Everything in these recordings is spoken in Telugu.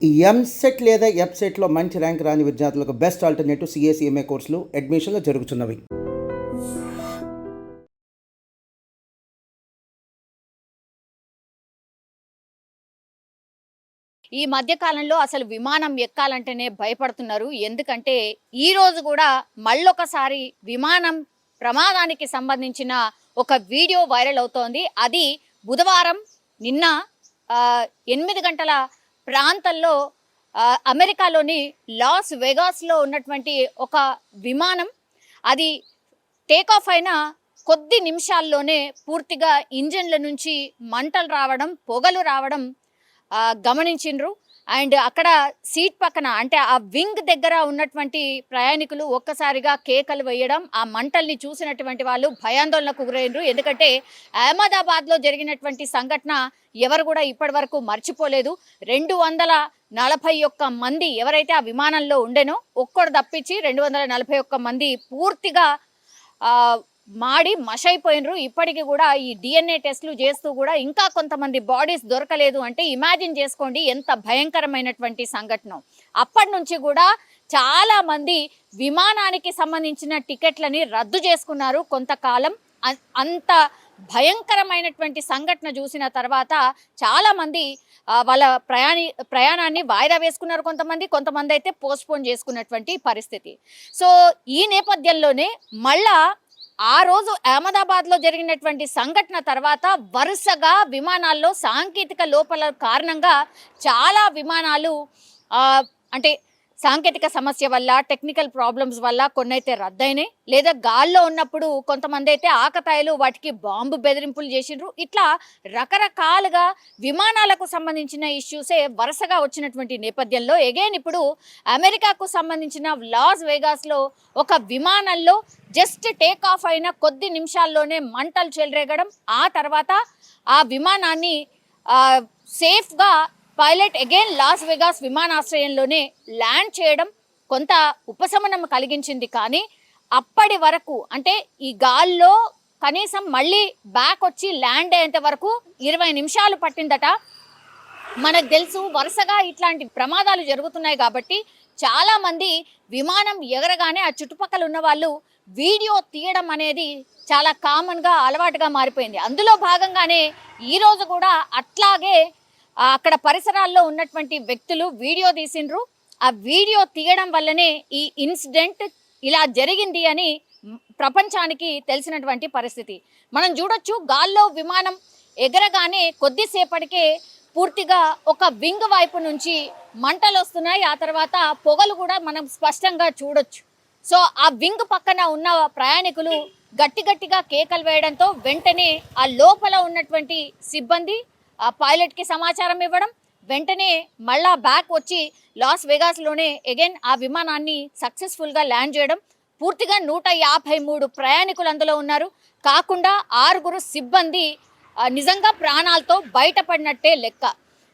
ఈ ఎంసెట్ లేదా ఎఫ్సెట్‌లో మంచి ర్యాంక్ రాని విద్యార్థులకు బెస్ట్ ఆల్టర్‌నేటివ్ సీఏ కోర్సులు అడ్మిషన్‌లు జరుగుతున్నవి. ఈ మధ్య కాలంలో అసలు విమానం ఎక్కాలంటేనే భయపడుతున్నారు. ఎందుకంటే ఈరోజు గూడా మళ్ళొకసారి విమానం ప్రమాదానికి సంబంధించిన ఒక వీడియో వైరల్ అవుతోంది. అది బుధవారం నిన్న 8 గంటల ప్రాంతంలో అమెరికాలోని లాస్ వెగాస్‌లో ఉన్నటువంటి ఒక విమానం అది టేకాఫ్ అయిన కొద్ది నిమిషాల్లోనే పూర్తిగా ఇంజిన్‌ల నుంచి మంటలు రావడం, పొగలు రావడం గమనించిండ్రు. అండ్ అక్కడ సీట్ పక్కన అంటే ఆ వింగ్ దగ్గర ఉన్నటువంటి ప్రయాణికులు ఒక్కసారిగా కేకలు వేయడం, ఆ మంటల్ని చూసినటువంటి వాళ్ళు భయాందోళనకు గురైండ్రు. ఎందుకంటే అహ్మదాబాద్‌లో జరిగినటువంటి సంఘటన ఎవరు కూడా ఇప్పటివరకు మర్చిపోలేదు. 241 మంది ఎవరైతే ఆ విమానంలో ఉండెనో ఒక్కడు తప్పించి 241 మంది పూర్తిగా మాడి మషైపోయినరు. ఇప్పటికి కూడా ఈ DNA టెస్టులు చేస్తూ కూడా ఇంకా కొంతమంది బాడీస్ దొరకలేదు. అంటే ఇమాజిన్ చేసుకోండి ఎంత భయంకరమైనటువంటి సంఘటన. అప్పటి నుంచి కూడా చాలా మంది విమానానికి సంబంధించిన టికెట్లని రద్దు చేసుకున్నారు కొంతకాలం. అంత భయంకరమైనటువంటి సంఘటన చూసిన తర్వాత చాలా మంది వాళ్ళ ప్రయాణాన్ని వాయిదా వేసుకున్నారు. కొంతమంది అయితే పోస్ట్పోన్ చేసుకున్నటువంటి పరిస్థితి. సో ఈ నేపథ్యంలోనే మళ్ళా ఆ రోజు అహ్మదాబాద్‌లో జరిగినటువంటి సంఘటన తర్వాత వరుసగా విమానాల్లో సాంకేతిక లోపాల కారణంగా చాలా విమానాలు అంటే సాంకేతిక సమస్య వల్ల, టెక్నికల్ ప్రాబ్లమ్స్ వల్ల కొన్నైతే రద్దయినాయి. లేదా గాల్లో ఉన్నప్పుడు కొంతమంది అయితే ఆకతాయిలు వాటికి బాంబు బెదిరింపులు చేసిండ్రు. ఇట్లా రకరకాలుగా విమానాలకు సంబంధించిన ఇష్యూసే వరుసగా వచ్చినటువంటి నేపథ్యంలో ఎగైన్ ఇప్పుడు అమెరికాకు సంబంధించిన లాస్ వేగాస్‌లో ఒక విమానంలో జస్ట్ టేక్ ఆఫ్ అయిన కొద్ది నిమిషాల్లోనే మంటలు చెలరేగడం, ఆ తర్వాత ఆ విమానాన్ని సేఫ్గా పైలట్ అగైన్ లాస్ వెగాస్ విమానాశ్రయంలోనే ల్యాండ్ చేయడం కొంత ఉపశమనం కలిగించింది. కానీ అప్పటి వరకు అంటే ఈ గాల్లో కనీసం మళ్ళీ బ్యాక్ వచ్చి ల్యాండ్ అయ్యేంత వరకు 20 నిమిషాలు పట్టిందట. మనకు తెలుసు వరుసగా ఇట్లాంటి ప్రమాదాలు జరుగుతున్నాయి కాబట్టి చాలా మంది విమానం ఎగరగానే ఆ చుట్టుపక్కల ఉన్న వాళ్ళు వీడియో తీయడం అనేది చాలా కామన్గా అలవాటుగా మారిపోయింది. అందులో భాగంగానే ఈరోజు కూడా అట్లాగే అక్కడ పరిసరాల్లో ఉన్నటువంటి వ్యక్తులు వీడియో తీసిండ్రు. ఆ వీడియో తీయడం వల్లనే ఈ ఇన్సిడెంట్ ఇలా జరిగింది అని ప్రపంచానికి తెలిసినటువంటి పరిస్థితి. మనం చూడొచ్చు గాల్లో విమానం ఎగరగానే కొద్దిసేపటికే పూర్తిగా ఒక వింగ్ వైపు నుంచి మంటలు వస్తున్నాయి. ఆ తర్వాత పొగలు కూడా మనం స్పష్టంగా చూడొచ్చు. సో ఆ వింగ్ పక్కన ఉన్న ప్రయాణికులు గట్టిగా కేకలు వేయడంతో వెంటనే ఆ లోపల ఉన్నటువంటి సిబ్బంది ఆ పైలట్కి సమాచారం ఇవ్వడం, వెంటనే మళ్ళా బ్యాక్ వచ్చి లాస్ వెగాస్లోనే అగైన్ ఆ విమానాన్ని సక్సెస్ఫుల్గా ల్యాండ్ చేయడం. పూర్తిగా 153 ప్రయాణికులు అందులో ఉన్నారు. కాకుండా 6 సిబ్బంది నిజంగా ప్రాణాలతో బయటపడినట్టే లెక్క.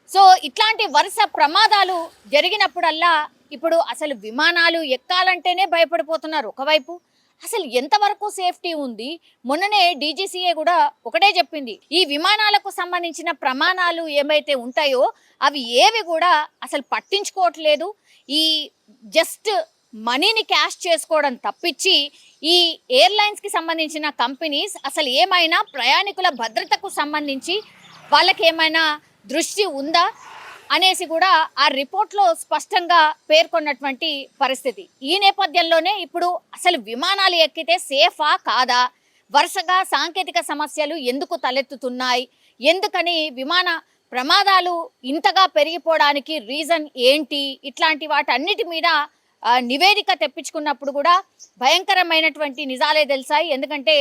సో ఇట్లాంటి వరుస ప్రమాదాలు జరిగినప్పుడల్లా ఇప్పుడు అసలు విమానాలు ఎక్కాలంటేనే భయపడిపోతున్నారు. ఒకవైపు అసలు ఎంతవరకు సేఫ్టీ ఉంది? మొన్ననే డీజీసీఏ కూడా ఒకటే చెప్పింది, ఈ విమానాలకు సంబంధించిన ప్రమాణాలు ఏమైతే ఉంటాయో అవి ఏవి కూడా అసలు పట్టించుకోవట్లేదు. ఈ జస్ట్ మనీని క్యాష్ చేసుకోవడం తప్పించి ఈ ఎయిర్లైన్స్కి సంబంధించిన కంపెనీస్ అసలు ఏమైనా ప్రయాణికుల భద్రతకు సంబంధించి వాళ్ళకి ఏమైనా దృష్టి ఉందా అనేసి కూడా ఆ రిపోర్ట్లో స్పష్టంగా పేర్కొన్నటువంటి పరిస్థితి. ఈ నేపథ్యంలోనే ఇప్పుడు అసలు విమానాలు ఎక్కితే సేఫా కాదా, వరుసగా సాంకేతిక సమస్యలు ఎందుకు తలెత్తుతున్నాయి, ఎందుకని విమాన ప్రమాదాలు ఇంతగా పెరిగిపోవడానికి రీజన్ ఏంటి, ఇట్లాంటి వాటన్నిటి మీద నివేదిక తెప్పించుకున్నప్పుడు కూడా భయంకరమైనటువంటి నిజాలే తెలిసాయి. ఎందుకంటే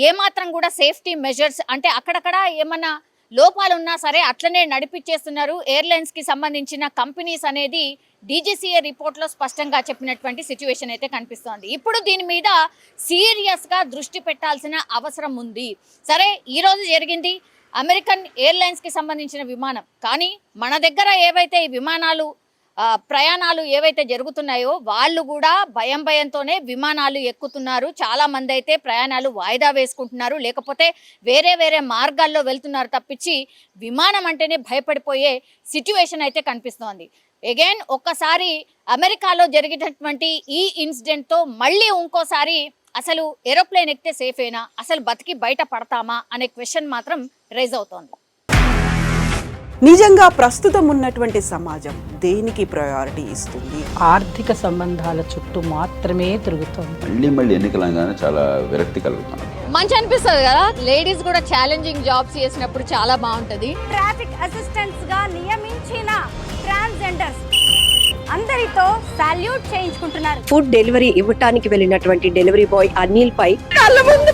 ఏమాత్రం కూడా సేఫ్టీ మెజర్స్ అంటే అక్కడక్కడ ఏమన్నా లోపాలు ఉన్నా సరే అట్లనే నడిపించేస్తున్నారు ఎయిర్లైన్స్కి సంబంధించిన కంపెనీస్ అనేది డీజీసీఏ రిపోర్ట్లో స్పష్టంగా చెప్పినటువంటి సిచ్యువేషన్ అయితే కనిపిస్తోంది. ఇప్పుడు దీని మీద సీరియస్గా దృష్టి పెట్టాల్సిన అవసరం ఉంది. సరే ఈరోజు జరిగింది అమెరికన్ ఎయిర్లైన్స్కి సంబంధించిన విమానం, కానీ మన దగ్గర ఏవైతే ఈ విమానాలు ప్రయాణాలు ఏవైతే జరుగుతున్నాయో వాళ్ళు కూడా భయంతోనే విమానాలు ఎక్కుతున్నారు. చాలా మంది అయితే ప్రయాణాలు వాయిదా వేసుకుంటున్నారు, లేకపోతే వేరే మార్గాల్లో వెళ్తున్నారు తప్పించి విమానం అంటేనే భయపడిపోయే సిచ్యువేషన్ అయితే కనిపిస్తోంది. అగైన్ ఒక్కసారి అమెరికాలో జరిగినటువంటి ఈ ఇన్సిడెంట్తో మళ్ళీ ఇంకోసారి అసలు ఏరోప్లేన్ ఎక్కితే సేఫేనా, అసలు బతికి బయట పడతామా అనే క్వశ్చన్ మాత్రం రైజ్ అవుతోంది. నిజంగా ప్రస్తుతం ఉన్నటువంటి సమాజం దేనికి ప్రయారిటీ ఇస్తుంది? ఆర్థిక సంబంధాల చుట్టూ మాత్రమే తిరుగుతోంది. మళ్ళీ ఎన్నికలంగానే చాలా విరక్తి కలుగుతున్నాం. మంచి అనిపిస్తుంది కదా, లేడీస్ కూడా ఛాలెంజింగ్ జాబ్స్ చేసినప్పుడు చాలా బాగుంటది. ట్రాఫిక్ అసిస్టెంట్స్ గా నియమించిన ట్రాన్స్జెండర్స్ అందరితో సాల్యూట్ చేయించుకుంటున్నారు. ఫుడ్ డెలివరీ ఇవ్వటానికి వెళ్ళినటువంటి డెలివరీ బాయ్ అనిల్ పై కళ్ళ ముందు